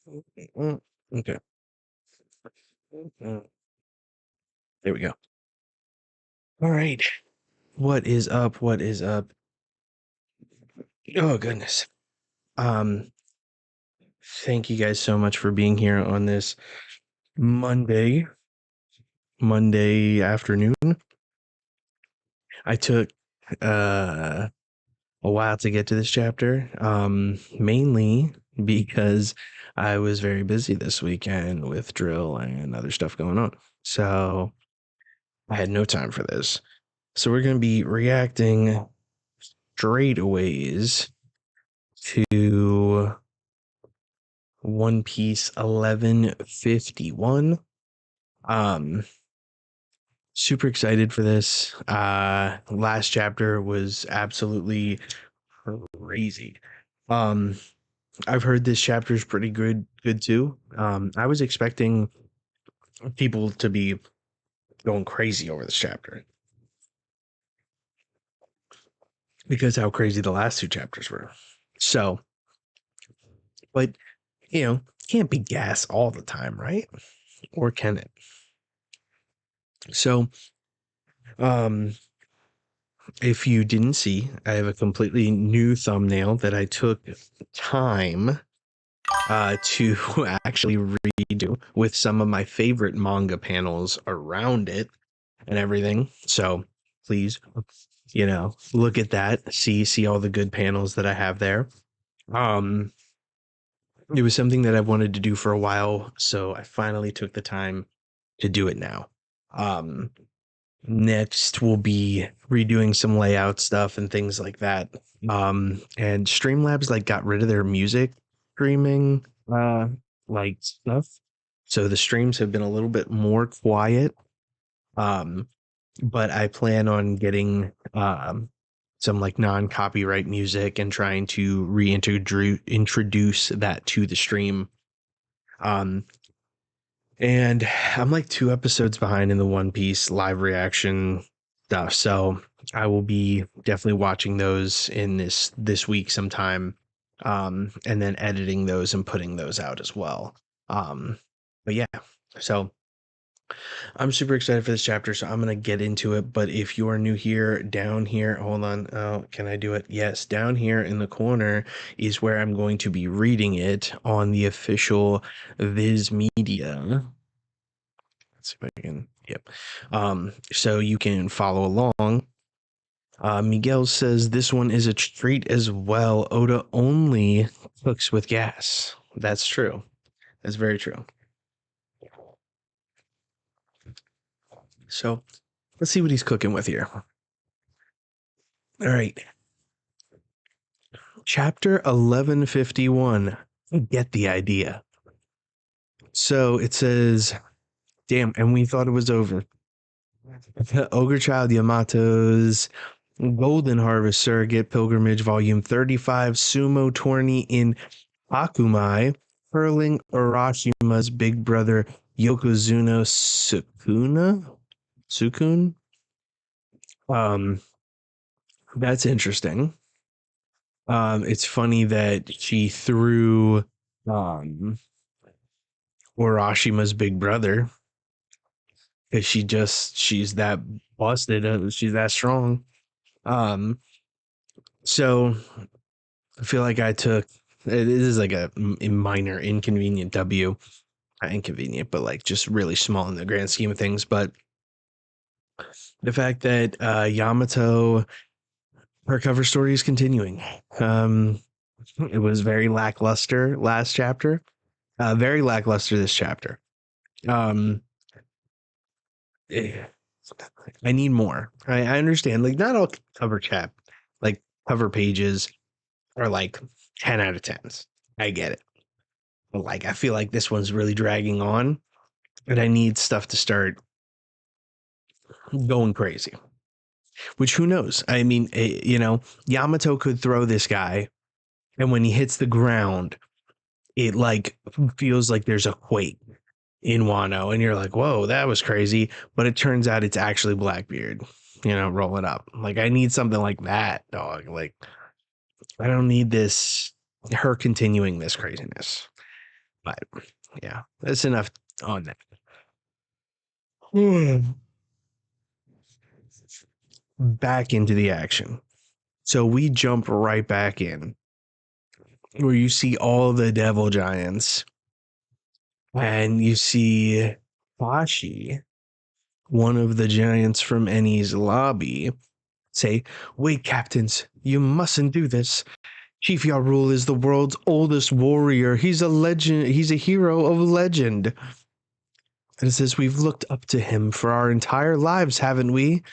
Mm, okay. Mm, there we go. All right. What is up? What is up? Oh goodness. Um, thank you guys so much for being here on this Monday, Monday afternoon. I took a while to get to this chapter, mainly because I was very busy this weekend with drill and other stuff going on. So I had no time for this. So we're going to be reacting straightaways to One Piece 1151. Um, Super excited for this. Last chapter was absolutely crazy. Um, I've heard this chapter is pretty good too. I was expecting people to be going crazy over this chapter because how crazy the last two chapters were. So, but can't be gas all the time, right? Or can it? So, um, if you didn't see, I have a completely new thumbnail that I took time to actually redo with some of my favorite manga panels around it and everything. So please, look at that, see all the good panels that I have there. Um, it was something that I've wanted to do for a while, so I finally took the time to do it now. Um, Next we'll be redoing some layout stuff and things like that. And Streamlabs got rid of their music streaming stuff. So the streams have been a little bit more quiet. Um, but I plan on getting some non-copyright music and trying to introduce that to the stream. And I'm like 2 episodes behind in the One Piece live reaction stuff, so I will be definitely watching those in this week sometime, and then editing those and putting those out as well. But yeah, so I'm super excited for this chapter, so I'm gonna get into it. But if you are new here, down here, hold on, oh, can I do it? Yes, down here in the corner is where I'm going to be reading it on the official Viz Media. Let's see if I can. Yep. So you can follow along. Miguel says this one is a treat as well. Oda only cooks with gas. That's true. That's very true. So let's see what he's cooking with here. All right. Chapter 1151. Get the idea. So it says, damn, and we thought it was over. Ogre Child Yamato's Golden Harvest Surrogate Pilgrimage Volume 35 Sumo Tourney in Akumai, hurling Urashima's big brother Yokozuna Sukun. That's interesting. It's funny that she threw Urashima's big brother because she's that busted, she's that strong. So I feel like I took it is like a minor inconvenient W, not inconvenient, but just really small in the grand scheme of things. But the fact that Yamato, her cover story is continuing. It was very lackluster last chapter, very lackluster this chapter. Um, eh, I need more. I understand, not all cover pages are 10 out of 10s. I get it. But I feel like this one's really dragging on, and I need stuff to start going crazy. Which who knows? I mean, Yamato could throw this guy, and when he hits the ground, it feels like there's a quake in Wano, and you're like, whoa, that was crazy. But it turns out it's actually Blackbeard, roll it up. I need something like that, dog. I don't need her continuing this craziness. But yeah, that's enough on that. Hmm. Back into the action. So we jump right back in where you see all the devil giants and you see Fashi, one of the giants from Ennie's lobby, say, "Wait, captains, you mustn't do this. Chief Yarul is the world's oldest warrior. He's a legend. He's a hero of legend." And it says, "We've looked up to him for our entire lives, haven't we?"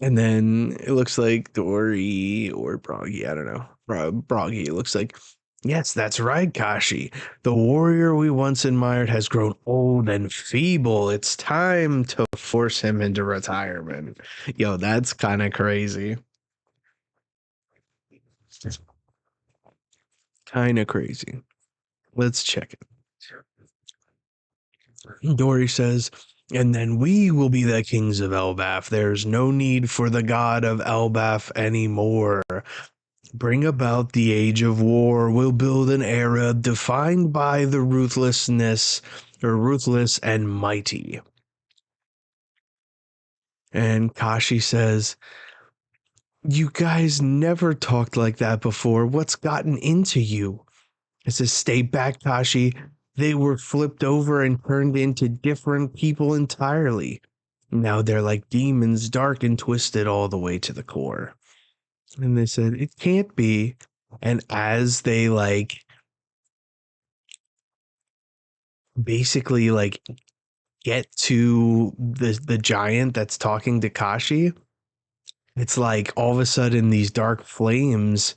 And then it looks like Dory or Broggy, I don't know. Broggy, it looks like, "Yes, that's right, Kashi. The warrior we once admired has grown old and feeble. It's time to force him into retirement." Yo, that's kind of crazy. Kind of crazy. Let's check it. Dory says, "And then we will be the kings of Elbaf. There's no need for the god of Elbaf anymore. Bring about the age of war. We'll build an era defined by the ruthless and mighty." And Kashi says, "You guys never talked like that before. What's gotten into you?" It says, "Stay back, Kashi. They were flipped over and turned into different people entirely. Now they're like demons, dark and twisted all the way to the core." And they said, "It can't be." And as they like basically like get to the giant that's talking to Kashi, it's like all of a sudden these dark flames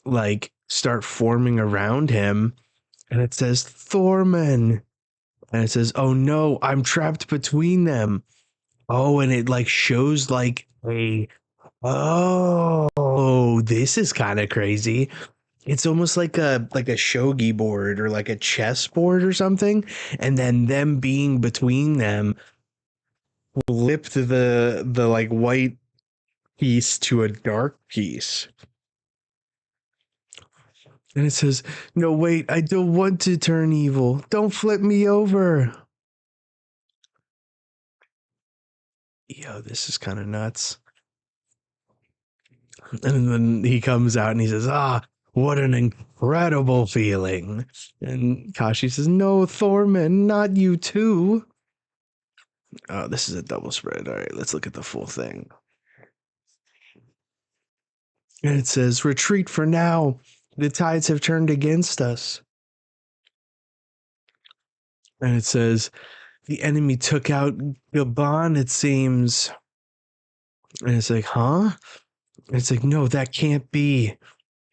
like start forming around him, and it says, "Thorman." And it says, "Oh no, I'm trapped between them." Oh, and it like shows like a, oh, this is kind of crazy. It's almost like a shogi board or like a chess board or something, and then them being between them flipped the like white piece to a dark piece. And it says, "No, wait, I don't want to turn evil. Don't flip me over." Yo, this is kind of nuts. And then he comes out and he says, "Ah, what an incredible feeling." And Kashi says, "No, Thorman, not you too." Oh, this is a double spread. All right, let's look at the full thing. And it says, "Retreat for now. The tides have turned against us." And it says, "The enemy took out Gabon, it seems." And it's like, huh? And it's like, "No, that can't be."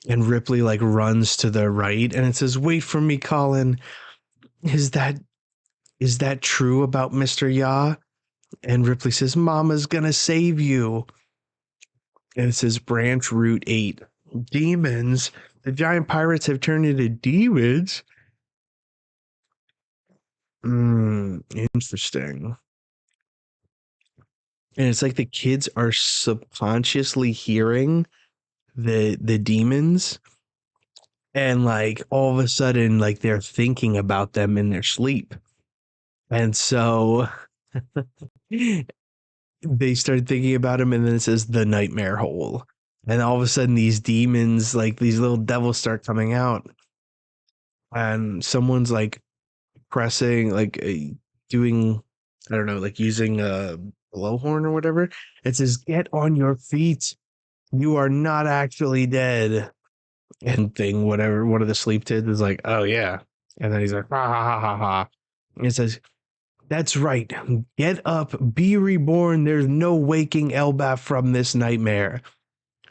And Ripley like runs to the right and it says, "Wait for me, Colin. Is that true about Mr. Ya?" And Ripley says, "Mama's gonna save you." And it says, "Branch Route 8. Demons? The giant pirates have turned into demons?" Interesting. And it's like the kids are subconsciously hearing the demons, and like all of a sudden like they're thinking about them in their sleep. And so they started thinking about him, and then it says the nightmare hole. And all of a sudden these demons, like these little devils, start coming out, and someone's like pressing like doing, I don't know, like using a blowhorn or whatever. It says, "Get on your feet. You are not actually dead." And thing, whatever, one of the sleep kids is like, "Oh yeah." And then he's like, "Ha ha ha ha ha." And it says, "That's right. Get up, be reborn. There's no waking Elbaf from this nightmare."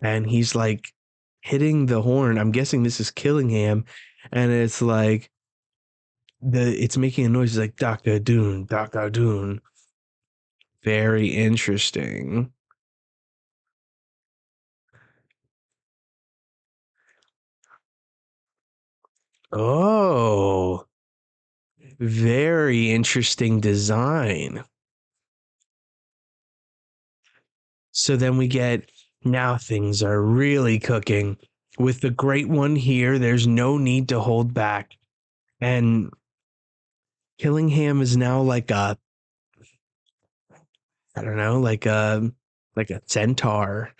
And he's like hitting the horn. I'm guessing this is killing him. And it's like it's making a noise. It's like Daka Dune, Daka Dune. Very interesting. Oh, very interesting design. So then we get, now things are really cooking. With the great one here, there's no need to hold back. And Killingham is now like a, I don't know, like a centaur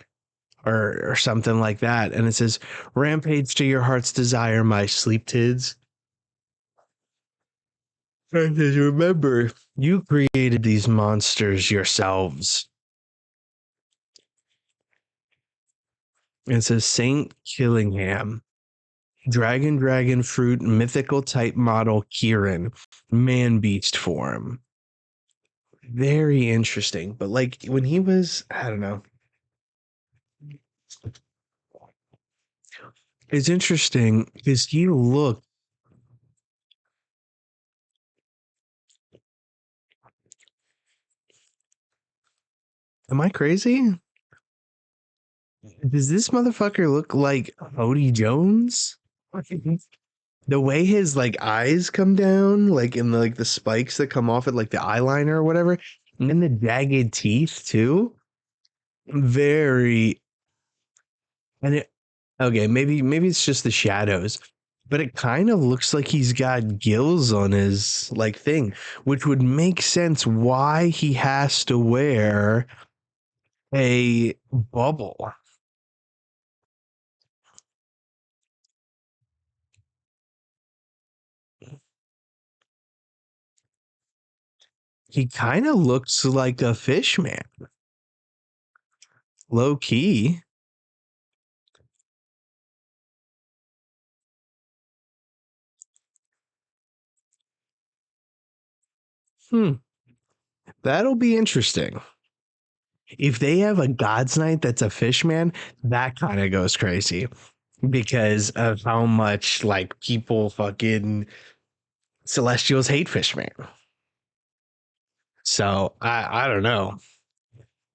or something like that. And it says, "Rampage to your heart's desire, my sleep tids." And it says, "Remember, you created these monsters yourselves." And it says, "Saint Killingham, dragon fruit, mythical type model Kieran, man beast form." Very interesting. But like when he was, I don't know. It's interesting because he looked. Am I crazy? Does this motherfucker look like Odie Jones? The way his like eyes come down, like in the, like the spikes that come off it, like the eyeliner or whatever, and then the jagged teeth too. Very, and it, okay, maybe it's just the shadows, but it kind of looks like he's got gills on his like thing, which would make sense why he has to wear a bubble. He kind of looks like a fish man, low key. Hmm, that'll be interesting. If they have a God's Night that's a fish man, that kind of goes crazy because of how much like people fucking Celestials hate Fishman. So I don't know.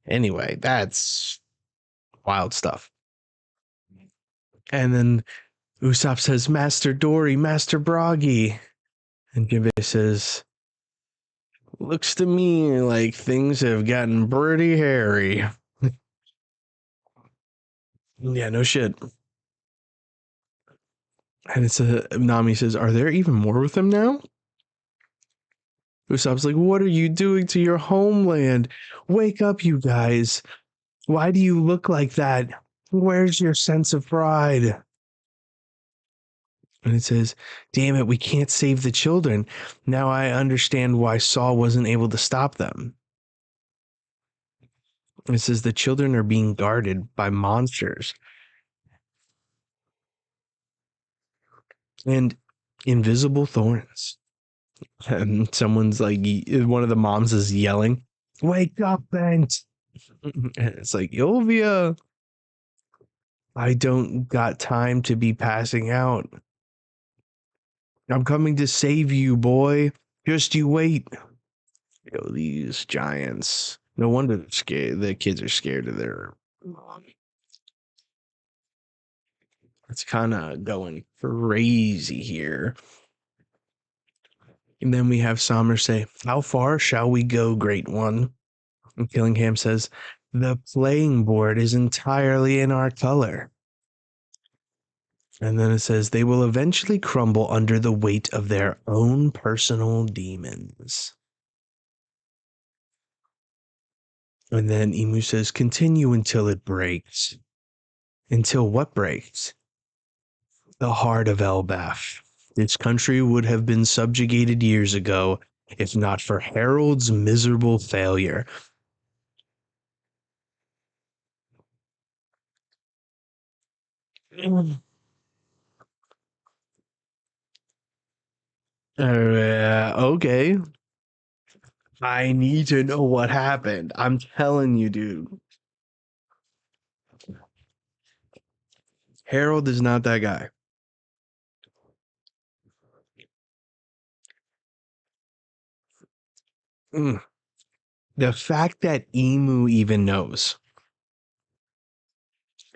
Anyway, that's wild stuff. And then Usopp says, "Master Dory, Master Broggy." And Jinbei says, "Looks to me like things have gotten pretty hairy." Yeah, no shit. And it's Nami says, "Are there even more with them now?" Usopp's like, "What are you doing to your homeland? Wake up, you guys. Why do you look like that? Where's your sense of pride?" And it says, "Damn it, we can't save the children. Now I understand why Saul wasn't able to stop them." And it says, "The children are being guarded by monsters." And invisible thorns. And someone's like, one of the moms is yelling, "Wake up, Bent." And it's like, "Yovia, I don't got time to be passing out. I'm coming to save you, boy. Just you wait." Yo, these giants. No wonder they're scared. The kids are scared of their mom. It's kind of going crazy here. And then we have Sommer say, "How far shall we go, Great One?" And Killingham says, "The playing board is entirely in our color." And then it says, "They will eventually crumble under the weight of their own personal demons." And then Emu says, "Continue until it breaks." Until what breaks? The heart of Elbaf. This country would have been subjugated years ago if not for Harold's miserable failure. Okay. I need to know what happened. I'm telling you, dude. Harold is not that guy. Mm. The fact that Emu even knows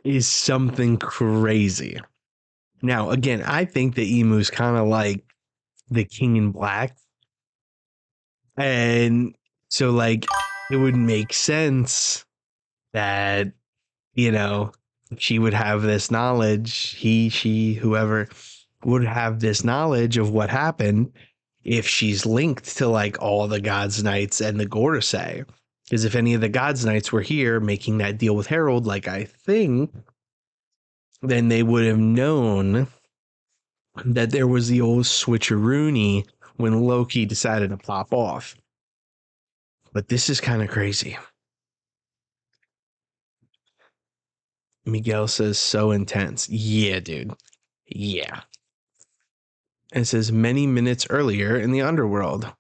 is something crazy. Now, again, I think that Emu's kind of like the king in black. And so, like, it would make sense that, you know, she would have this knowledge, he, she, whoever would have this knowledge of what happened if she's linked to like all the God's Knights and the Gorosei. Because if any of the God's Knights were here making that deal with Harold, like I think, then they would have known that there was the old switcheroony when Loki decided to pop off. But this is kind of crazy. Miguel says, so intense. Yeah, dude. Yeah. And it says, many minutes earlier in the underworld.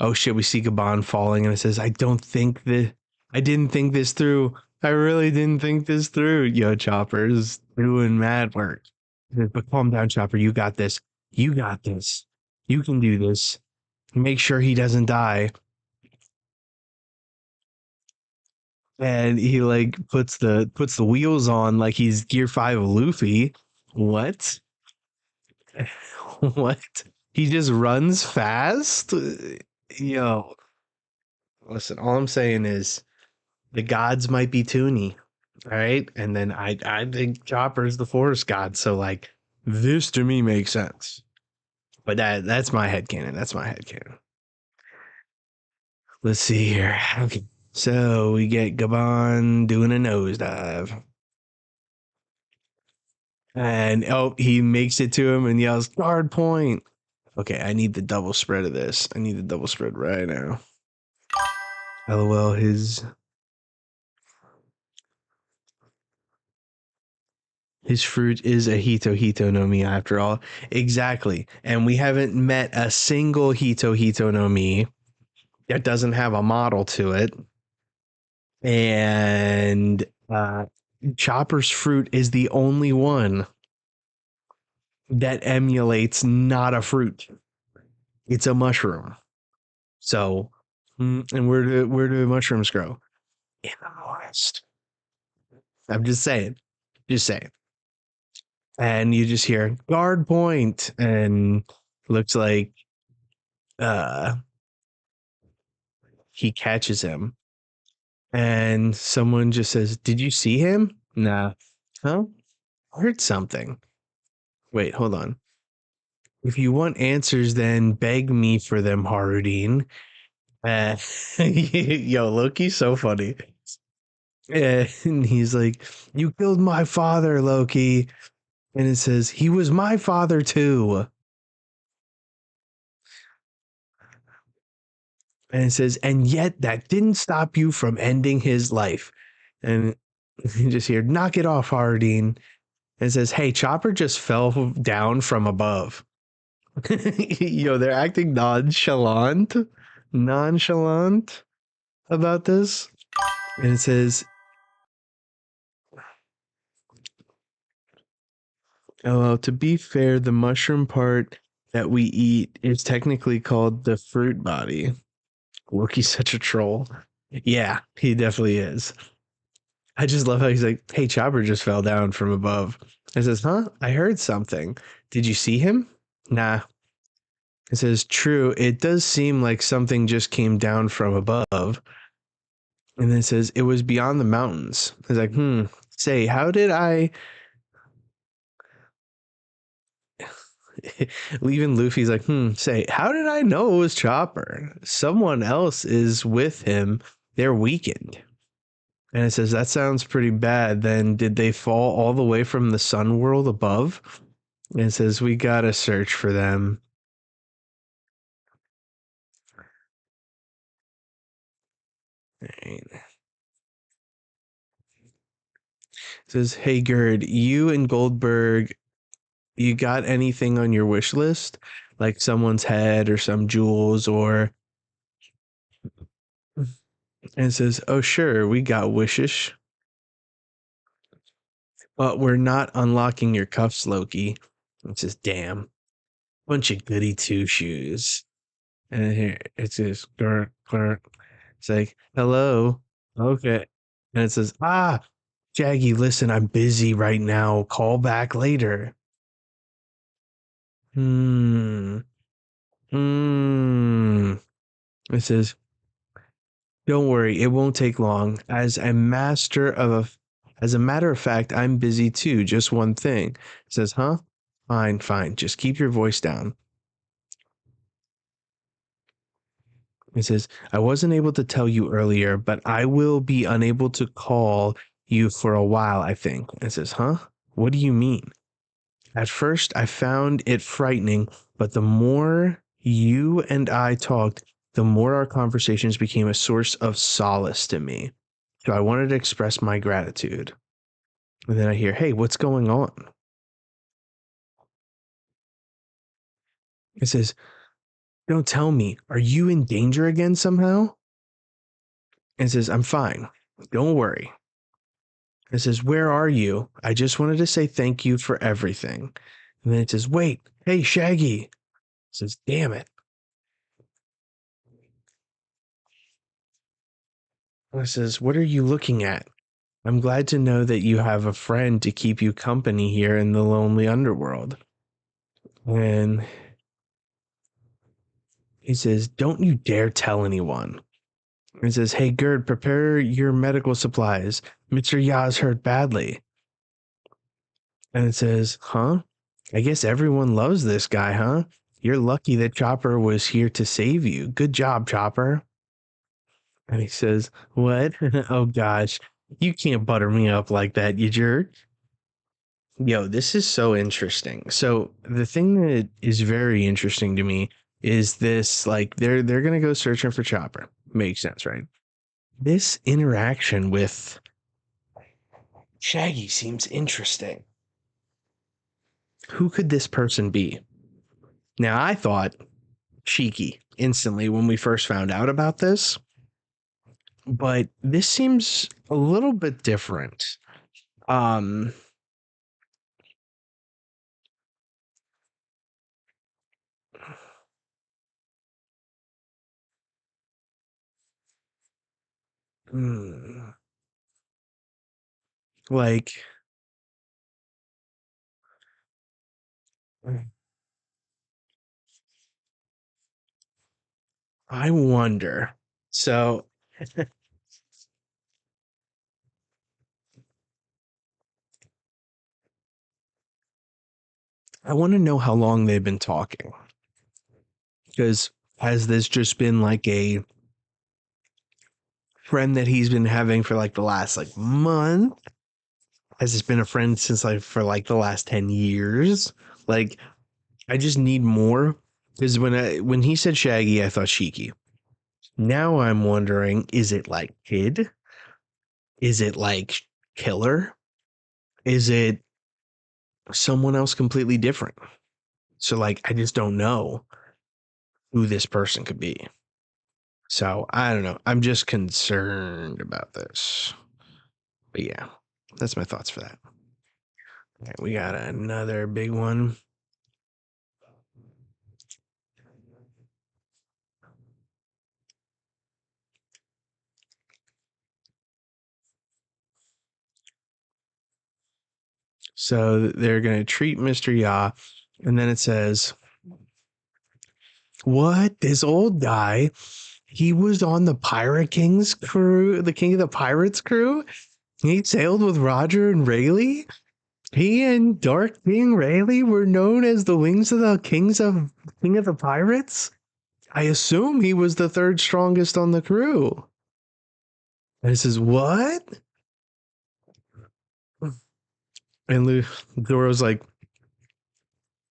Oh shit, we see Gabon falling, and it says, I didn't think this through. I really didn't think this through. Yo, Chopper's doing mad work. But calm down, Chopper. You got this. You got this. You can do this. Make sure he doesn't die. And he like puts the wheels on like he's Gear 5 Luffy. What? What? He just runs fast? Yo. Listen, all I'm saying is the gods might be toony. All right. And then I think Chopper's the forest god. So like this to me makes sense. But that's my headcanon. That's my headcanon. Let's see here. Okay. So we get Gabon doing a nosedive. And oh, he makes it to him and yells, guard point. Okay, I need the double spread of this. I need the double spread right now. LOL, his fruit is a Hito no Mi after all. Exactly. And we haven't met a single Hito no Mi that doesn't have a model to it. And Chopper's fruit is the only one that emulates not a fruit. It's a mushroom. So, and where do mushrooms grow? In the forest. I'm just saying. Just saying. And you just hear guard point, and looks like he catches him. And someone just says, did you see him? Nah. Huh? I heard something. Wait, hold on. If you want answers, then beg me for them, Harudine. Yo, Loki's so funny. And he's like, you killed my father, Loki. And it says, he was my father too. And it says, and yet that didn't stop you from ending his life. And you just hear, knock it off, Hardine. And it says, hey, Chopper just fell down from above. Yo, they're acting nonchalant about this. And it says, oh, well, to be fair, the mushroom part that we eat is technically called the fruit body. Loki's such a troll. Yeah, he definitely is. I just love how he's like, hey, Chopper just fell down from above. It says, huh? I heard something. Did you see him? Nah. It says, true. It does seem like something just came down from above. And then it says, it was beyond the mountains. It's like, say, how did I... Leaving Luffy's like, say, how did I know it was Chopper? Someone else is with him. They're weakened. And it says, that sounds pretty bad. Then did they fall all the way from the sun world above? And it says, we gotta search for them. Right. It says, hey, Gerd, you and Goldberg, you got anything on your wish list? Like someone's head or some jewels or... And it says, oh, sure, we got wishes. But we're not unlocking your cuffs, Loki. It says, damn. Bunch of goody two shoes. And here it says, grr, grr. It's like, hello. Okay. And it says, Jaggy, listen, I'm busy right now. Call back later. It says, don't worry, it won't take long. As a master of As a matter of fact, I'm busy too. Just one thing. He says, huh? Fine, fine. Just keep your voice down. He says, I wasn't able to tell you earlier, but I will be unable to call you for a while, I think. It says, huh? What do you mean? At first, I found it frightening, but the more you and I talked, the more our conversations became a source of solace to me. So I wanted to express my gratitude. And then I hear, hey, what's going on? It says, don't tell me, are you in danger again somehow? It says, I'm fine. Don't worry. It says, where are you? I just wanted to say thank you for everything. And then it says, wait, hey, Shaggy. It says, damn it. And it says, what are you looking at? I'm glad to know that you have a friend to keep you company here in the lonely underworld. And he says, don't you dare tell anyone. It says, hey, Gerd, prepare your medical supplies. Mr. Yaz hurt badly. And it says, huh? I guess everyone loves this guy, huh? You're lucky that Chopper was here to save you. Good job, Chopper. And he says, what? Oh, gosh. You can't butter me up like that, you jerk. Yo, this is so interesting. So the thing that is very interesting to me is this, like, they're gonna go searching for Chopper. Makes sense, right? This interaction with Shaggy seems interesting. Who could this person be? Now, I thought Cheeky instantly when we first found out about this, but this seems a little bit different. Um, hmm, like, I wonder. So I want to know how long they've been talking. Because has this just been like a friend that he's been having for like the last like month? Has this been a friend since like for like the last 10 years? Like, I just need more. Because when he said Shaggy, I thought Shiki. Now I'm wondering, is it like Kid? Is it like Killer? Is it someone else completely different? So like I just don't know who this person could be. So I don't know. I'm just concerned about this. But yeah, that's my thoughts for that. All right, we got another big one. So they're gonna treat Mr. Ya, and then it says, what? This old guy, he was on the Pirate King's crew, the King of the Pirates crew. He sailed with Roger and Rayleigh. He and Dark King Rayleigh were known as the wings of the King of the Pirates. I assume he was the third strongest on the crew. And it says, what? And Zoro's like,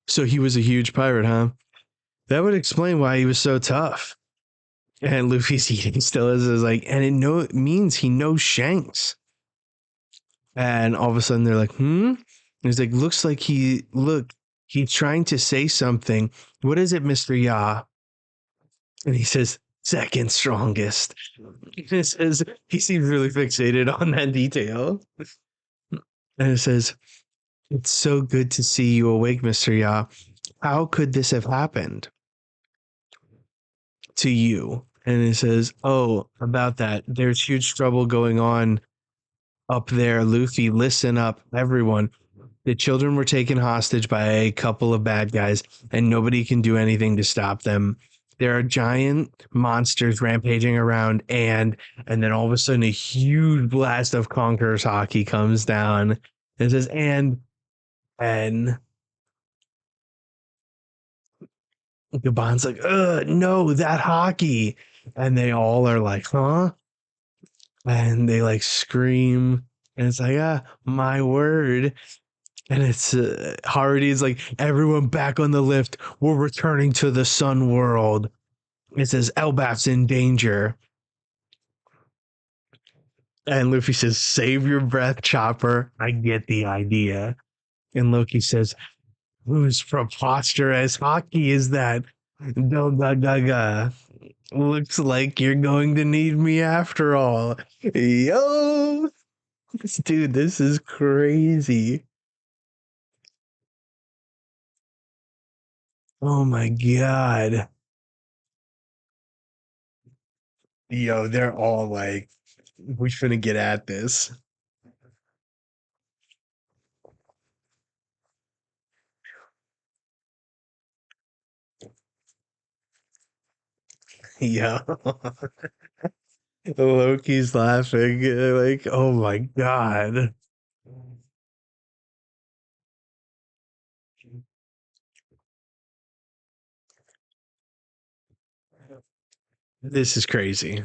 so he was a huge pirate, huh? That would explain why he was so tough. And Luffy's eating still is like, and it means he knows Shanks. And all of a sudden they're like, hmm? And he's like, he's trying to say something. What is it, Mr. Ya? And he says, second strongest. It says, he seems really fixated on that detail. And it says, it's so good to see you awake, Mr. Ya. How could this have happened to you? And it says, oh, about that. There's huge trouble going on up there. Luffy, listen up, everyone. The children were taken hostage by a couple of bad guys, and nobody can do anything to stop them. there are giant monsters rampaging around, and then all of a sudden a huge blast of Conqueror's hockey comes down and it says and Gabon's like, no, that hockey. And they all are like, huh? And they like scream. And it's like, my word. And it's Hardy's like, everyone back on the lift. We're returning to the sun world. It says Elbaf's in danger. And Luffy says, save your breath, Chopper. I get the idea. And Loki says, whose preposterous hockey is that? Doga gaga. Looks like you're going to need me after all. Yo, dude, this is crazy. Oh my god. Yo, they're all like, we finna get at this. Yo. Loki's laughing. Like, oh my god. This is crazy.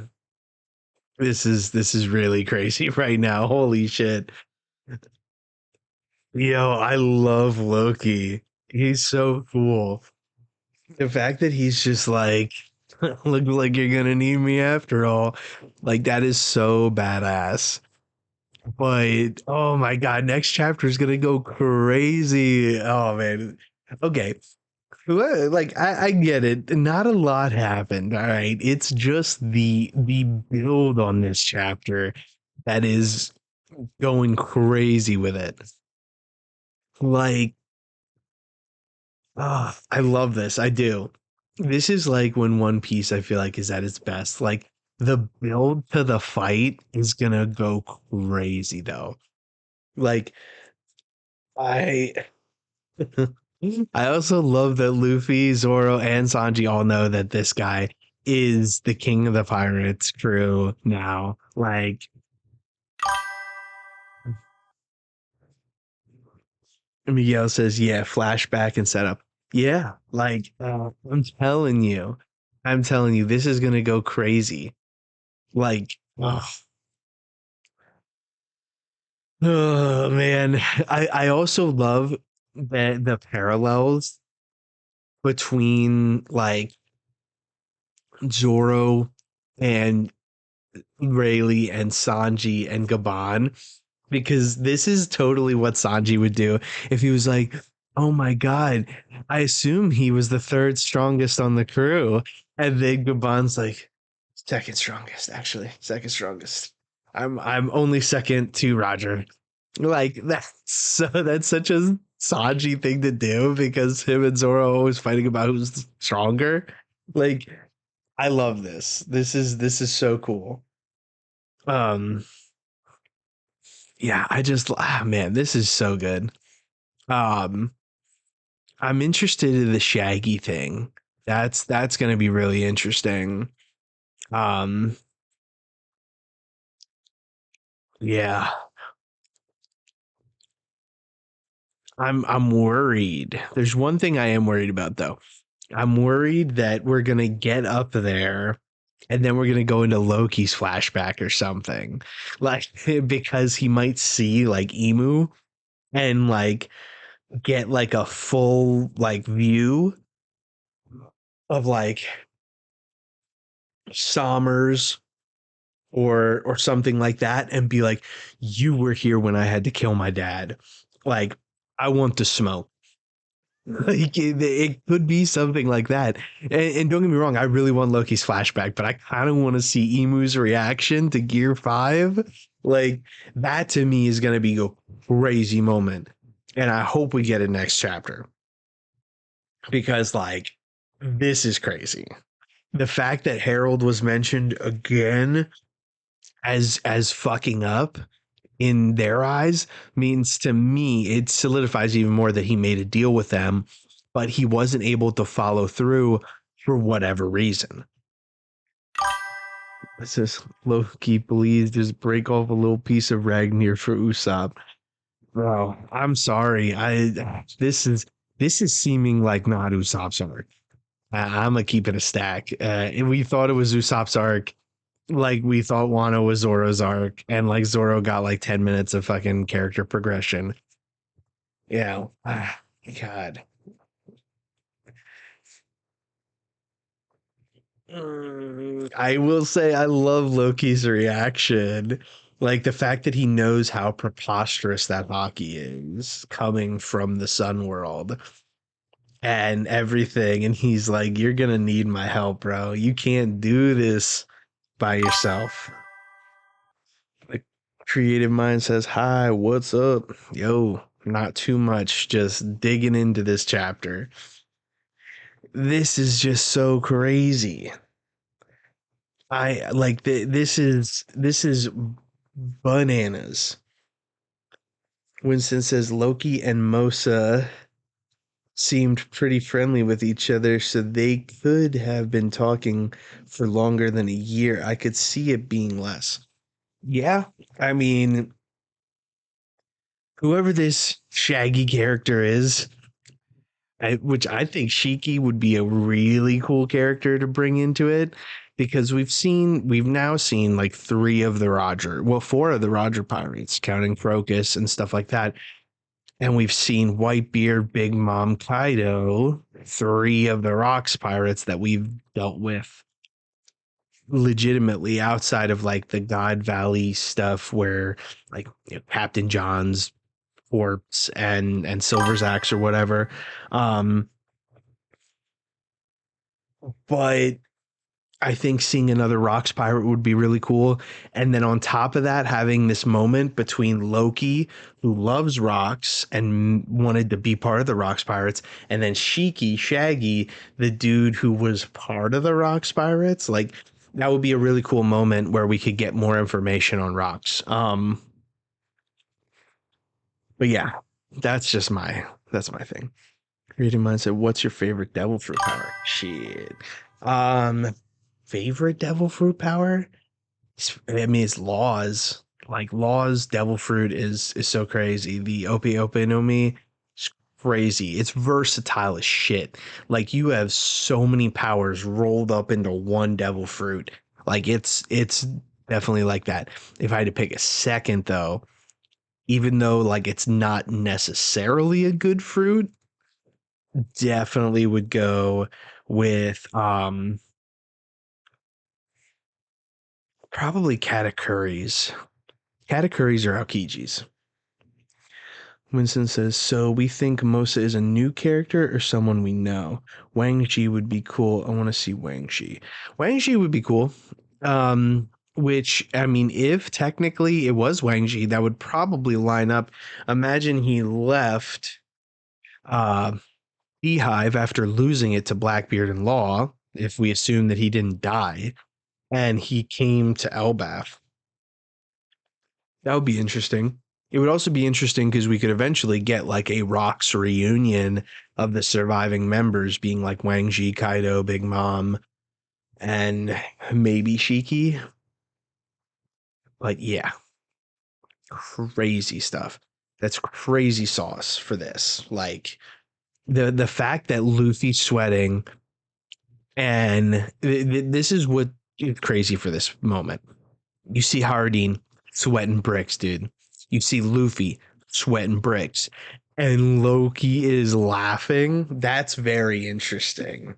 This is really crazy right now. Holy shit. Yo, I love Loki. He's so cool. The fact that he's just like, look like you're gonna need me after all. Like that is so badass. But oh my god, next chapter is gonna go crazy. Oh man. Okay. Well, like I get it. Not a lot happened. All right. It's just the build on this chapter that is going crazy with it. Like, I love this. I do. This is like when One Piece I feel like is at its best. Like the build to the fight is gonna go crazy though. Like I I also love that Luffy, Zoro, and Sanji all know that this guy is the king of the pirates crew now. Like Miguel says, yeah, flashback and setup. Yeah, like I'm telling you, this is gonna go crazy. Like, oh man, I also love the parallels between like Zoro and Rayleigh and Sanji and Gabon because this is totally what Sanji would do if he was like, "Oh my god, I assume he was the third strongest on the crew," and then Gabon's like, "Second strongest, actually, second strongest. I'm only second to Roger." Like that's such a Sanji thing to do because him and Zoro are always fighting about who's stronger. Like I love this. This is so cool. Um yeah, man, this is so good. Um I'm interested in the Shaggy thing. That's going to be really interesting. Um yeah, I'm worried. There's one thing I am worried about though. I'm worried that we're gonna get up there and then we're gonna go into Loki's flashback or something. Like because he might see like Emu and like get like a full like view of like Sommers or something like that and be like, you were here when I had to kill my dad. Like, I want the smoke. Like it could be something like that. And don't get me wrong, I really want Loki's flashback, but I kind of want to see Emu's reaction to Gear 5. Like that to me is gonna be a crazy moment. And I hope we get it next chapter. Because like this is crazy. The fact that Harold was mentioned again as fucking up in their eyes means to me it solidifies even more that he made a deal with them, but he wasn't able to follow through for whatever reason. It says Loki, please just break off a little piece of Ragnir for Usopp. Bro, I'm sorry. I this is seeming like not Usopp's arc. I'm gonna keep it a stack. And we thought it was Usopp's arc, like we thought Wano was Zoro's arc, and like Zoro got like 10 minutes of fucking character progression. Yeah. God. I will say I love Loki's reaction. Like the fact that he knows how preposterous that hockey is coming from the Sun world and everything. And he's like, you're gonna need my help, bro. You can't do this by yourself. Like creative mind says, hi, what's up? Yo, not too much, just digging into this chapter. This is just so crazy. I like this is bananas. Winston says Loki and Mosa seemed pretty friendly with each other, so they could have been talking for longer than a year. I could see it being less. Yeah, I mean, whoever this Shaggy character is, which I think Shiki would be a really cool character to bring into it because we've now seen like four of the Roger pirates, counting Crocus and stuff like that. And we've seen Whitebeard, Big Mom, Kaido, three of the Rocks pirates that we've dealt with legitimately outside of like the God Valley stuff where like Captain John's corpse and Silver's axe or whatever. Um, but I think seeing another Rocks pirate would be really cool. And then on top of that, having this moment between Loki, who loves Rocks and wanted to be part of the Rocks pirates, and then Shaggy, the dude who was part of the Rocks pirates. Like that would be a really cool moment where we could get more information on Rocks. But yeah, that's my thing. Creative mindset. What's your favorite devil fruit power? Shit. Um, favorite devil fruit power? I mean, it's laws. Like laws, devil fruit is so crazy. The Ope no Mi, it's crazy. It's versatile as shit. Like you have so many powers rolled up into one devil fruit. Like it's definitely like that. If I had to pick a second though, even though like it's not necessarily a good fruit, definitely would go with probably Katakuris. Katakuris or Aokijis. Winston says, so we think Mosa is a new character or someone we know. Wang Chi would be cool. I want to see Wang Chi. Wang Chi would be cool. Which I mean, if technically it was Wang Chi, that would probably line up. Imagine he left uh Beehive after losing it to Blackbeard and Law, if we assume that he didn't die, and he came to Elbaf. That would be interesting. It would also be interesting because we could eventually get like a Rocks reunion of the surviving members being like Wang Ji, Kaido, Big Mom, and maybe Shiki. But yeah, crazy stuff. That's crazy sauce for this. Like the fact that Luffy's sweating and this is what is crazy for this moment. You see Hardin sweating bricks, dude. You see Luffy sweating bricks. And Loki is laughing. That's very interesting.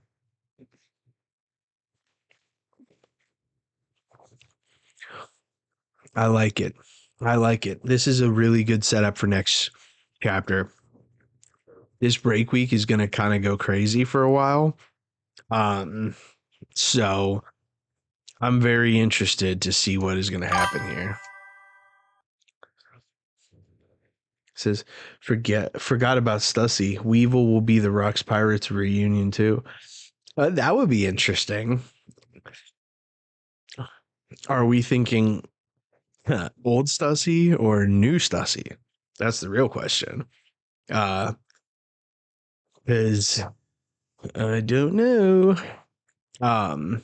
I like it. I like it. This is a really good setup for next chapter. This break week is going to kind of go crazy for a while. Um, so I'm very interested to see what is going to happen here. Says, forgot about Stussy. Weevil will be the Rocks Pirates reunion too. That would be interesting. Are we thinking old Stussy or new Stussy? That's the real question. Because I don't know. Um,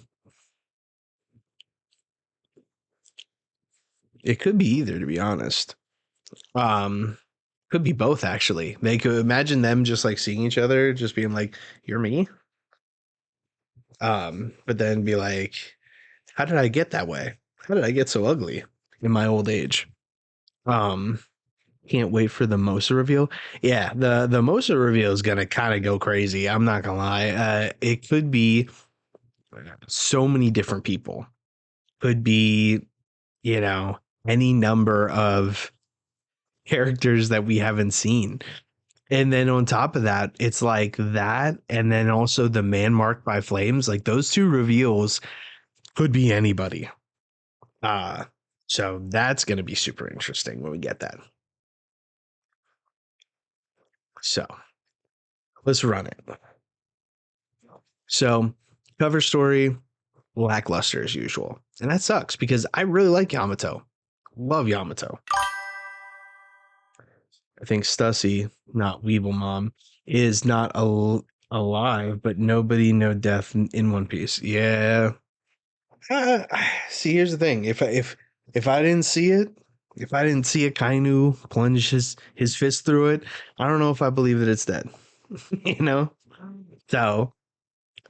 it could be either, to be honest. Um, could be both actually. They could imagine them just like seeing each other, just being like, "You're me," but then be like, "How did I get that way? How did I get so ugly in my old age?" Um, can't wait for the Mosa reveal. Yeah, the Mosa reveal is gonna kind of go crazy. I'm not gonna lie. It could be so many different people. Could be, you know, any number of characters that we haven't seen. And then on top of that, it's like that, and then also the man marked by flames. Like those two reveals could be anybody. Uh so that's gonna be super interesting when we get that. So let's run it. So cover story lackluster as usual. And that sucks because I really like Yamato. Love Yamato. I think Stussy, not Weeble Mom, is not alive, but nobody, no death in One Piece. Yeah. Uh, see, here's the thing. If I didn't see it, if I didn't see a Kainu plunge his fist through it, I don't know if I believe that it's dead. you know? So,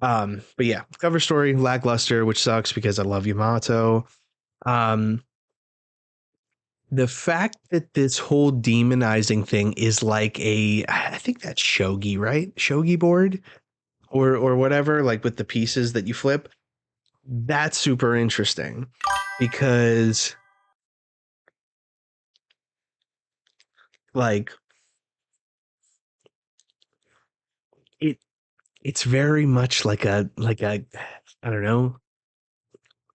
but yeah, cover story lackluster, which sucks because I love Yamato. Um, the fact that this whole demonizing thing is like I think that's shogi, right? Shogi board or whatever, like with the pieces that you flip. That's super interesting because like it it's very much like a I don't know,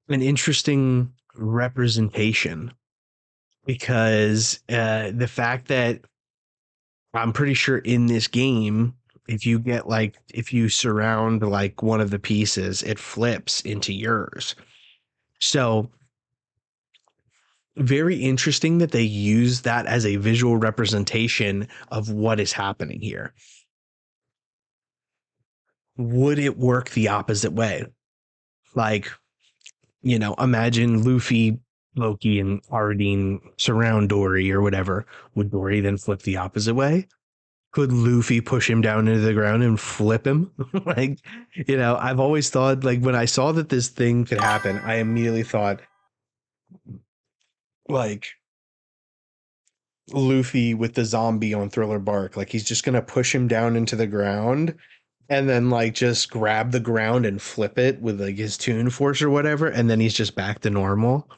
an interesting representation because the fact that I'm pretty sure in this game, if you surround like one of the pieces, it flips into yours. So very interesting that they use that as a visual representation of what is happening here. Would it work the opposite way? Like, imagine Luffy, Loki, and Ardeen surround Dory or whatever. Would Dory then flip the opposite way? Could Luffy push him down into the ground and flip him? like, I've always thought like when I saw that this thing could happen, I immediately thought like Luffy with the zombie on Thriller Bark. Like he's just gonna push him down into the ground and then like just grab the ground and flip it with like his Toon Force or whatever, and then he's just back to normal.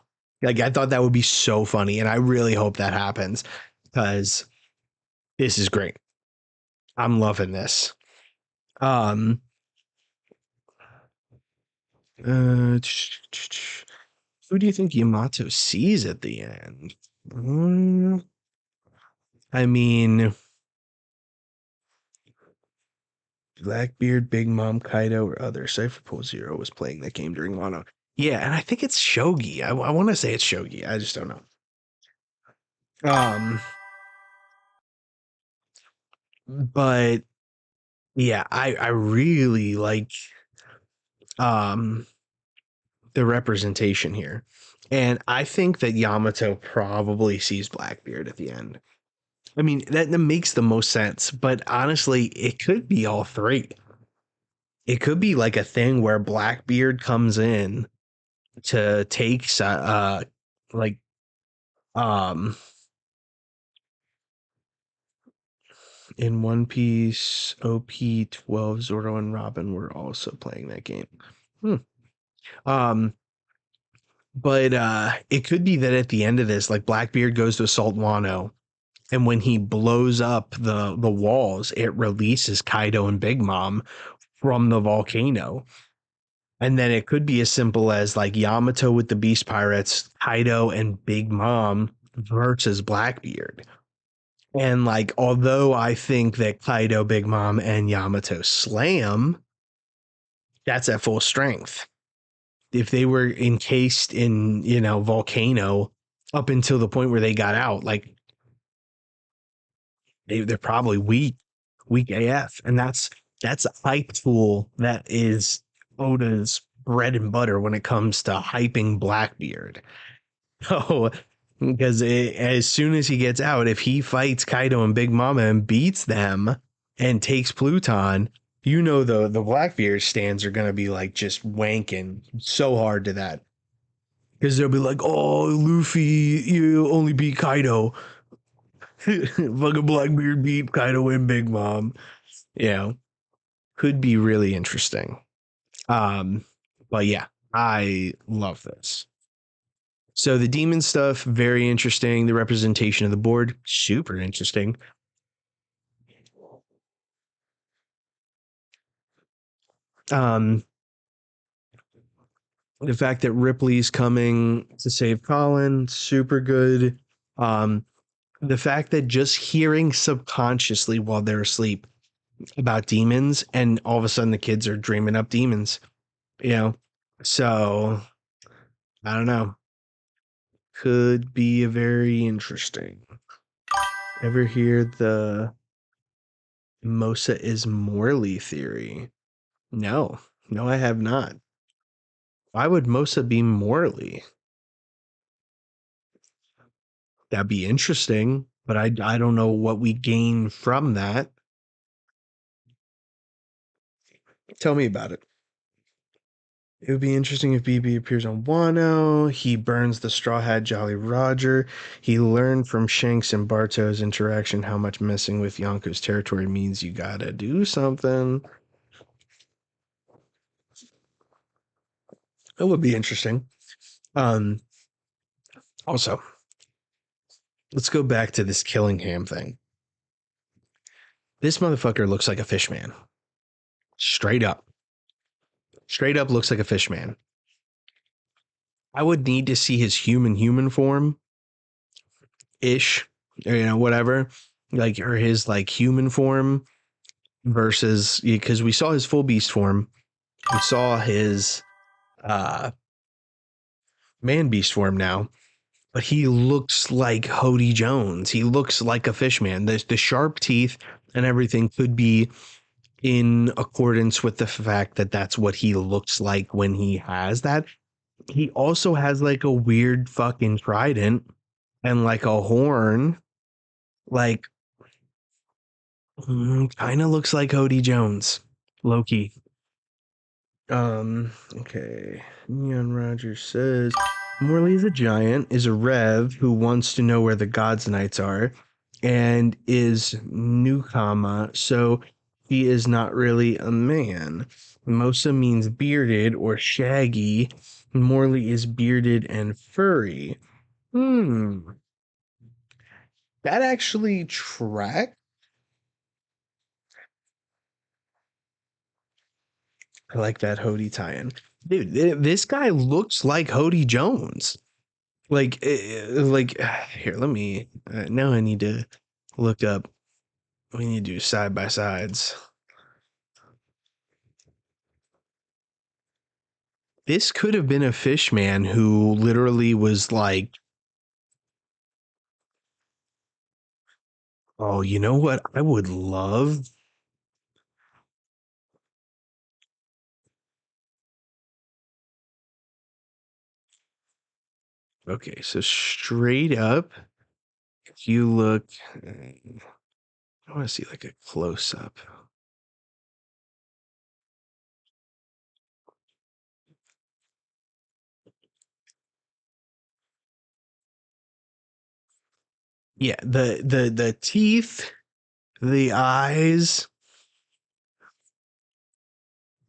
Like I thought that would be so funny, and I really hope that happens because this is great. I'm loving this. Um, uh, who do you think Yamato sees at the end? Mm, I mean, Blackbeard, Big Mom, Kaido, or other. Cypher Pool Zero was playing that game during Wano. Yeah, and I think it's Shogi. I want to say it's Shogi. I just don't know. Um, but yeah, I really like um the representation here. And I think that Yamato probably sees Blackbeard at the end. I mean, that makes the most sense, but honestly, it could be all three. It could be like a thing where Blackbeard comes in to take like um in One Piece, OP 12, Zoro and Robin were also playing that game. Hmm. Um but it could be that at the end of this, like Blackbeard goes to assault Wano, and when he blows up the walls, it releases Kaido and Big Mom from the volcano. And then it could be as simple as like Yamato with the Beast Pirates, Kaido and Big Mom versus Blackbeard. And like, although I think that Kaido, Big Mom, and Yamato slam, that's at full strength. If they were encased in, volcano up until the point where they got out, like they're probably weak AF. And that's a hype tool that is Oda's bread and butter when it comes to hyping Blackbeard. Oh, because as soon as he gets out, if he fights Kaido and Big Mama and beats them and takes Pluton, you know the Blackbeard stands are gonna be like just wanking so hard to that. Because they'll be like, oh, Luffy, you only beat Kaido. Fucking Blackbeard beat Kaido and Big Mom. You know, could be really interesting. Um, but yeah, I love this. So the demon stuff, very interesting. The representation of the board, super interesting. Um, the fact that Ripley's coming to save Colin, super good. Um, the fact that just hearing subconsciously while they're asleep about demons, and all of a sudden the kids are dreaming up demons, you know. So I don't know. Could be a very interesting. Ever hear the Mosa is Morley theory? No, no, I have not. Why would Mosa be Morley? That'd be interesting, but I don't know what we gain from that. Tell me about it. It would be interesting if BB appears on Wano. He burns the Straw Hat Jolly Roger. He learned from Shanks and Barto's interaction how much messing with Yonko's territory means you gotta do something. It would be interesting. Um, also, let's go back to this Killingham thing. This motherfucker looks like a fish man. Straight up. Straight up looks like a fish man. I would need to see his human form ish, or, whatever, like, or his like human form versus, because we saw his full beast form, we saw his man beast form now, but he looks like Hody Jones. He looks like a fish man. The sharp teeth and everything could be in accordance with the fact that that's what he looks like when he has that. He also has like a weird fucking trident and like a horn, like, kind of looks like Hody Jones, Loki. Okay. Neon Rogers says Morley is a giant, is a rev who wants to know where the God's Knights are, and is Newkama, so he is not really a man. Mosa means bearded or shaggy. Morley is bearded and furry. Hmm. That actually tracks. I like that Hody tie-in. Dude, this guy looks like Hody Jones. Like here, let me now I need to look up. We need to do side by sides. This could have been a fish man who literally was like, oh, you know what I would love? Okay, so straight up, if you look, I want to see like a close up. Yeah, the teeth, the eyes,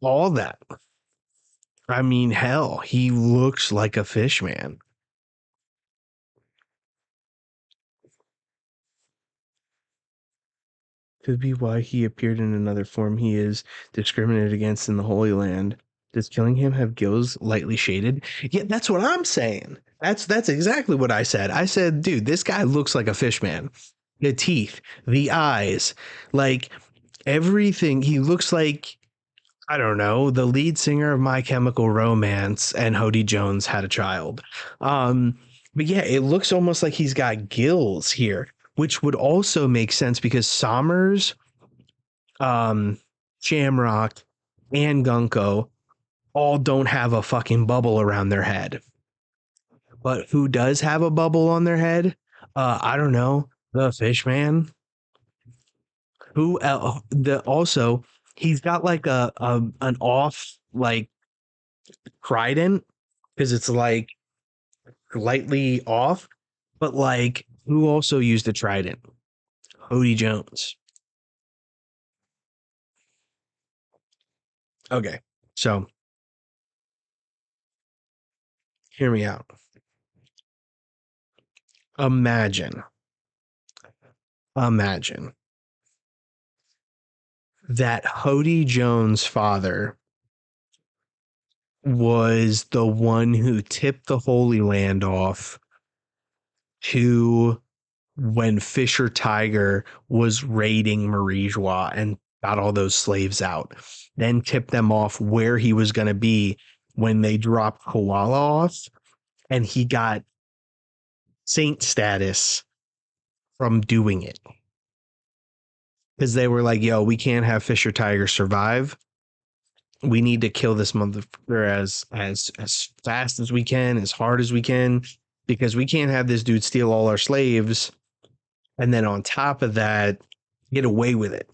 all that. I mean, hell, he looks like a fish man. Could be why he appeared in another form he is discriminated against in the Holy Land. Does Killingham have gills lightly shaded? Yeah, that's what I'm saying. That's exactly what I said. I said, dude, this guy looks like a fish man. The teeth, the eyes, like everything. He looks like, I don't know, the lead singer of My Chemical Romance and Hody Jones had a child. But yeah, it looks almost like he's got gills here, which would also make sense because Sommers, um, Shamrock, and Gunko all don't have a fucking bubble around their head. But who does have a bubble on their head? I don't know. The fish man. Who the also he's got like a an off like trident because it's like lightly off, but like who also used the trident? Hody Jones. Okay, so hear me out. Imagine, imagine that Hody Jones' father was the one who tipped the Holy Land off to when Fisher Tiger was raiding Marie-Joie and got all those slaves out, then tipped them off where he was going to be when they dropped Koala off, and he got saint status from doing it. Because they were like, yo, we can't have Fisher Tiger survive. We need to kill this motherfucker as fast as we can, as hard as we can, because we can't have this dude steal all our slaves and then on top of that, get away with it.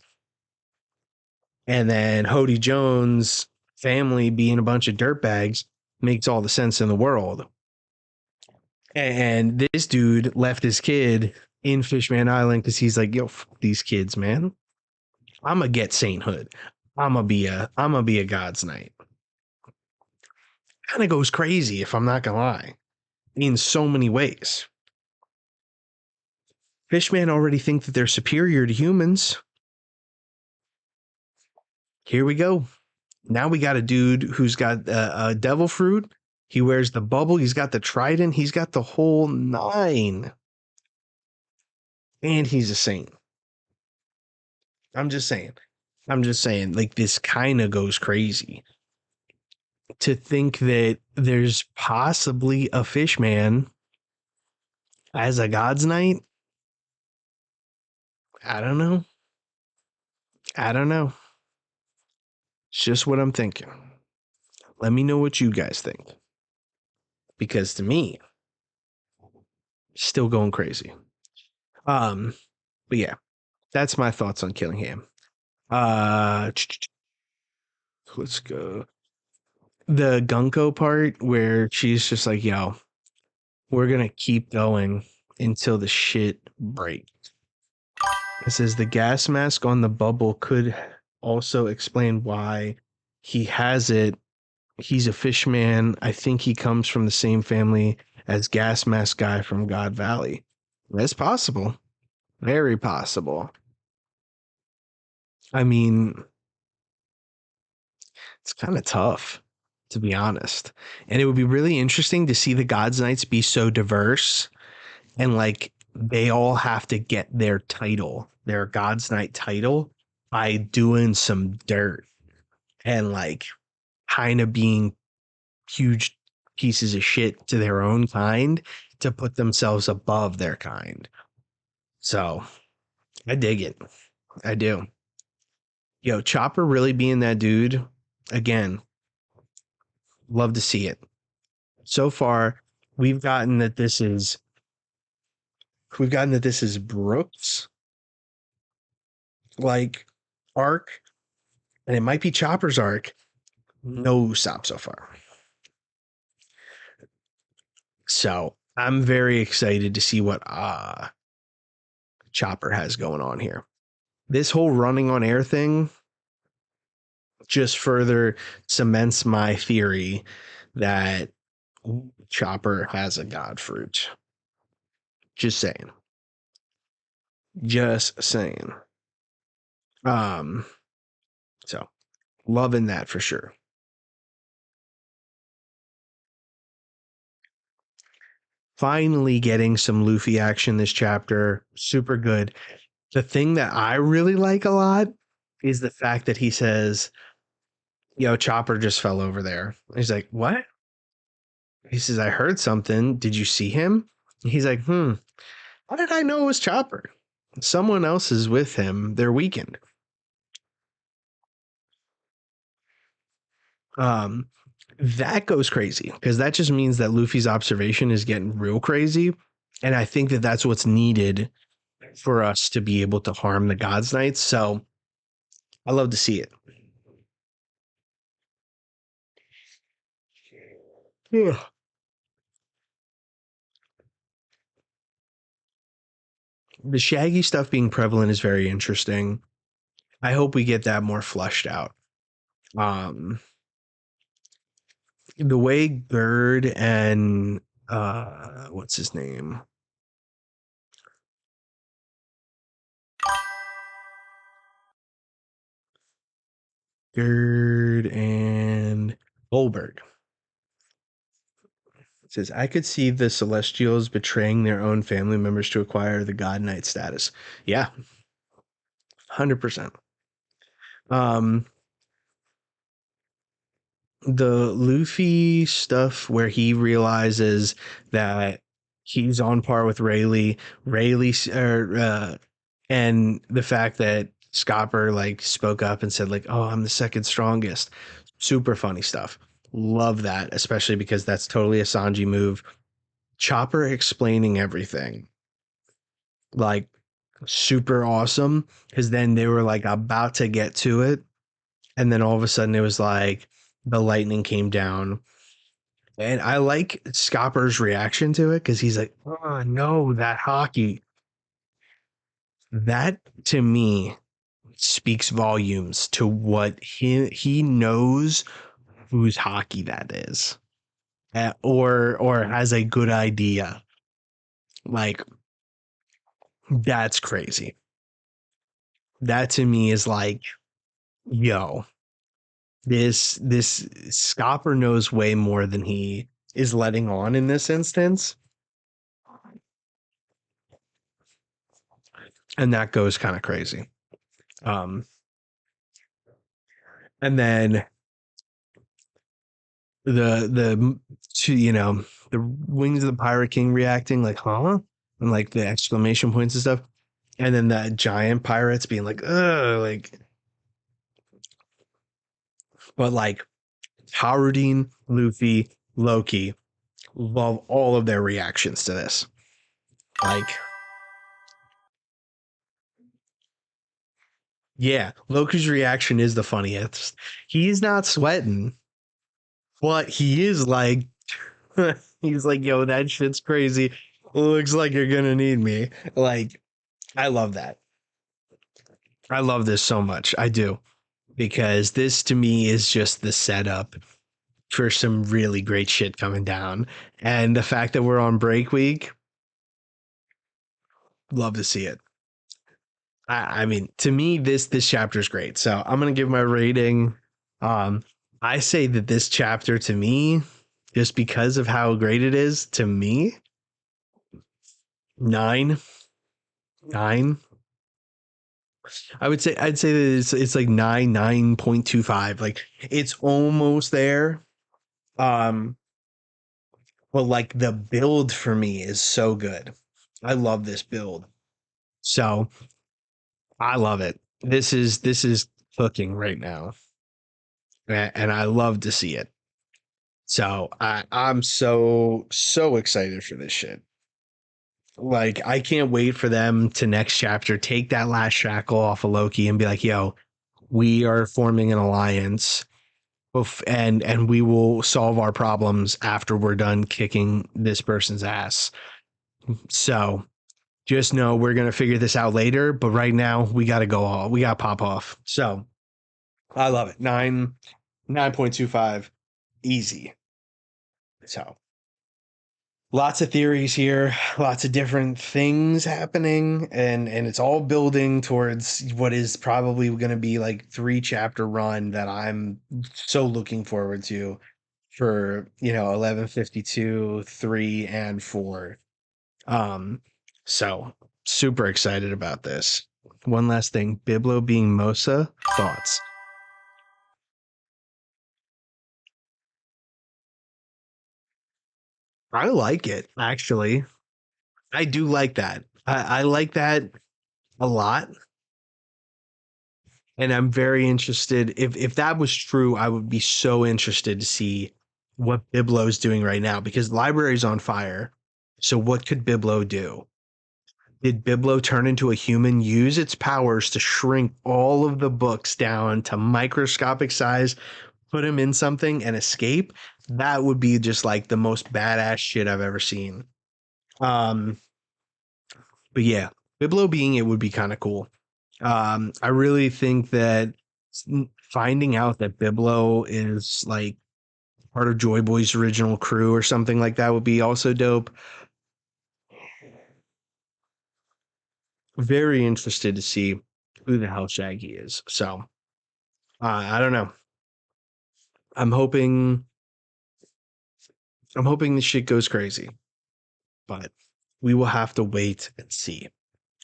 And then Hody Jones' family being a bunch of dirtbags makes all the sense in the world. And this dude left his kid in Fishman Island because he's like, yo, fuck these kids, man. I'm gonna get sainthood. I'm gonna be a God's knight. Kind of goes crazy if I'm not gonna lie, in so many ways. Fishmen already think that they're superior to humans. Here we go. Now we got a dude who's got a devil fruit. He wears the bubble. He's got the trident. He's got the whole nine. And he's a saint. I'm just saying. I'm just saying, like, this kind of goes crazy. To think that there's possibly a fish man as a God's Knight. I don't know. I don't know. It's just what I'm thinking. Let me know what you guys think. Because to me, still going crazy. But yeah, that's my thoughts on Killingham. Let's go. The Gunko part where she's just like, yo, we're gonna keep going until the shit breaks. It says the gas mask on the bubble could also explain why he has it. He's a fishman. I think he comes from the same family as Gas Mask Guy from God Valley. That's possible. Very possible. I mean, it's kind of tough, to be honest. And it would be really interesting to see the God's Knights be so diverse and like they all have to get their title, their God's Knight title, by doing some dirt and like kind of being huge pieces of shit to their own kind to put themselves above their kind. So I dig it. I do. Yo, Chopper really being that dude again. Love to see it. So far, we've gotten that this is Brooks like arc, and it might be Chopper's arc. No stop so far. So I'm very excited to see what Chopper has going on here. This whole running on air thing just further cements my theory that Chopper has a god fruit. Just saying. Just saying. So loving that for sure. Finally getting some Luffy action this chapter. Super good. The thing that I really like a lot is the fact that he says, yo, Chopper just fell over there. He's like, what? He says, I heard something. Did you see him? He's like, how did I know it was Chopper? Someone else is with him. They're weakened. Um, that goes crazy because that just means that Luffy's observation is getting real crazy, and I think that that's what's needed for us to be able to harm the Gods Knights. So I love to see it. Yeah. The Shaggy stuff being prevalent is very interesting. I hope we get that more fleshed out. Um, the way Gerd and what's his name? Gerd and Goldberg says, I could see the Celestials betraying their own family members to acquire the God Knight status. Yeah, 100%. Um, the Luffy stuff where he realizes that he's on par with Rayleigh, and the fact that Scopper like spoke up and said like, "Oh, I'm the second strongest." Super funny stuff. Love that, especially because that's totally a Sanji move. Chopper explaining everything, like super awesome. Because then they were like about to get to it, and then all of a sudden it was like the lightning came down. And I like Scopper's reaction to it because he's like, "Oh no, that hockey." That to me speaks volumes to what he knows whose hockey that is, or has a good idea. Like that's crazy. That to me is like, yo, this Scopper knows way more than he is letting on in this instance, and that goes kind of crazy. Um, and then the the wings of the Pirate King reacting like, huh, and like the exclamation points and stuff, and then the giant pirates being like, ugh, like, but like Harudin, Luffy, Loki, love all of their reactions to this. Like, yeah, Loki's reaction is the funniest. He's not sweating, but he is like, he's like, yo, that shit's crazy. Looks like you're gonna need me. Like, I love that. I love this so much. I do. Because this to me is just the setup for some really great shit coming down. And the fact that we're on break week, love to see it. I mean, to me, this chapter is great. So I'm gonna give my rating. Um, I say that this chapter to me, just because of how great it is, to me, nine, nine. I'd say that it's like 9.25. Like it's almost there. Um, but like the build for me is so good. I love this build. So I love it. This is cooking right now. And I love to see it. So I'm so excited for this shit. Like I can't wait for them to next chapter take that last shackle off of Loki and be like, yo, we are forming an alliance and we will solve our problems after we're done kicking this person's ass. So just know we're gonna figure this out later, but right now we gotta pop off. So I love it. 9.25, easy. So lots of theories here, lots of different things happening, and it's all building towards what is probably gonna be like 3 chapter run that I'm so looking forward to for 1152, 3 and 4. Um, so super excited about this. One last thing, Biblo being Mosa, thoughts? I like it actually. I do like that. I like that a lot. And I'm very interested. If that was true, I would be so interested to see what Biblo's doing right now because the library's on fire. So what could Biblo do? Did Biblo turn into a human, use its powers to shrink all of the books down to microscopic size, put them in something and escape? That would be just like the most badass shit I've ever seen. Um, but yeah, Biblo being it would be kind of cool. I really think that finding out that Biblo is like part of Joy Boy's original crew or something like that would be also dope. Very interested to see who the hell Shaggy is. So I don't know. I'm hoping I'm hoping this shit goes crazy, but we will have to wait and see.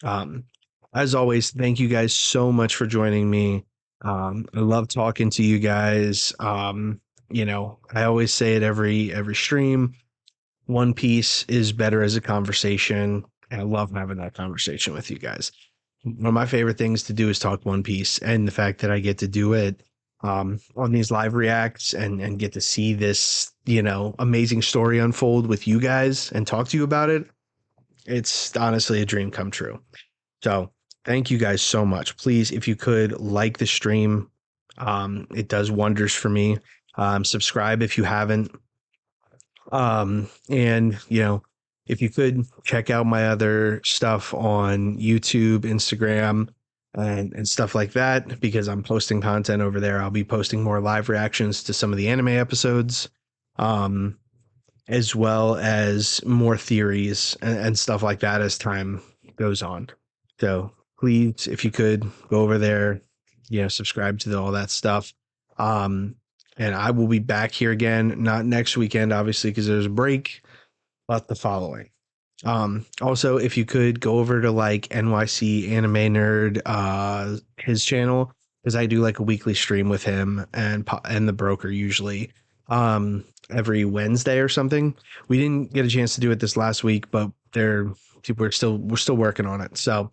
Um, as always, thank you guys so much for joining me. I love talking to you guys. I always say it every stream. One Piece is better as a conversation. And I love having that conversation with you guys. One of my favorite things to do is talk One Piece, and the fact that I get to do it on these live reacts and get to see this amazing story unfold with you guys and talk to you about it. It's honestly a dream come true. So thank you guys so much. Please, if you could like the stream, it does wonders for me. Subscribe if you haven't. And if you could check out my other stuff on YouTube, Instagram, and stuff like that, because I'm posting content over there. I'll be posting more live reactions to some of the anime episodes. Um, as well as more theories and stuff like that as time goes on. So please, if you could go over there, subscribe to all that stuff. And I will be back here again, not next weekend, obviously, because there's a break, but the following. Also, if you could go over to like NYC Anime Nerd, his channel, because I do like a weekly stream with him and the broker usually every Wednesday or something. We didn't get a chance to do it this last week, but we're still working on it. So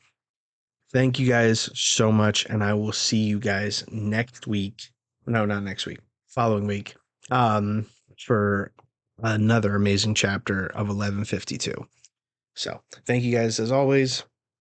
thank you guys so much, and I will see you guys next week. No, not next week, following week. For another amazing chapter of 1152. So thank you guys as always.